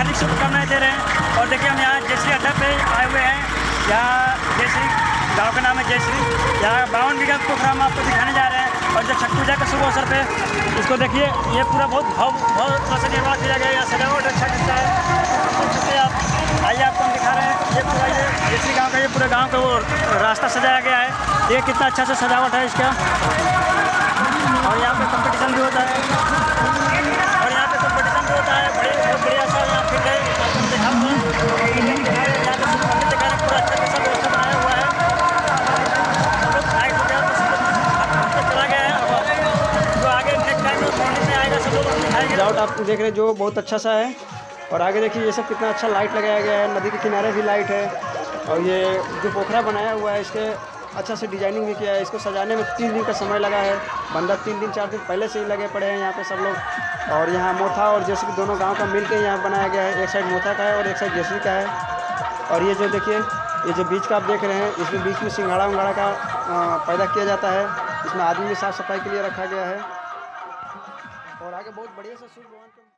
हार्दिक शुभकामनाएं दे रहे हैं। और देखिए हम यहाँ जयश्री अड्डा पे आए हुए हैं। यहाँ जयश्री गाँव का नाम है जयश्री। यहाँ 52 बीघा पोखरा हम आपको दिखाने जा रहे हैं। और जो छठ पूजा के शुभ अवसर पे इसको देखिए, ये पूरा बहुत तरह से निर्माण किया गया है। यहाँ सजावट अच्छा दिखता है। आप आइए, आपको हम दिखा रहे हैं। ये पूरा ये जयश्री गाँव का ये पूरे गाँव का वो रास्ता सजाया गया है। ये कितना अच्छा से सजावट है इसका। और यहाँ पे कंपटीशन भी होता है। और यहाँ पे कंपटीशन भी होता है। बढ़िया सा यहाँ फील्ड है। आपको दिखाऊंगा। यहाँ पे मंदिर दिखा रहे, पूरा अच्छा सा व्यवस्था बनाया हुआ है। हम लोग लाइट वगैरह तो सब लोग चला गया है। जो आगे नेक्स्ट टाइम मॉर्निंग में आएगा सब लोग दिखाएंगे। सजावट आप देख रहे हैं जो बहुत अच्छा सा है। और आगे देखिए ये सब कितना अच्छा लाइट लगाया गया है। नदी के किनारे भी लाइट है। और ये जो पोखरा बनाया हुआ है इसके अच्छा से डिजाइनिंग भी किया है। इसको सजाने में 3 दिन का समय लगा है। बंदा 3 दिन 4 दिन पहले से ही लगे पड़े हैं यहाँ पे सब लोग। और यहाँ मोथा और जयश्री दोनों गांव का मिल के यहाँ बनाया गया है। एक साइड मोथा का है और एक साइड जयश्री का है। और ये जो देखिए, ये जो बीच का आप देख रहे हैं, इसमें बीच में सिंघाड़ा उंगाड़ा का पैदा किया जाता है। इसमें आदमी भी साफ़ सफाई के लिए रखा गया है। और आगे बहुत बढ़िया से सूर्य भगवान का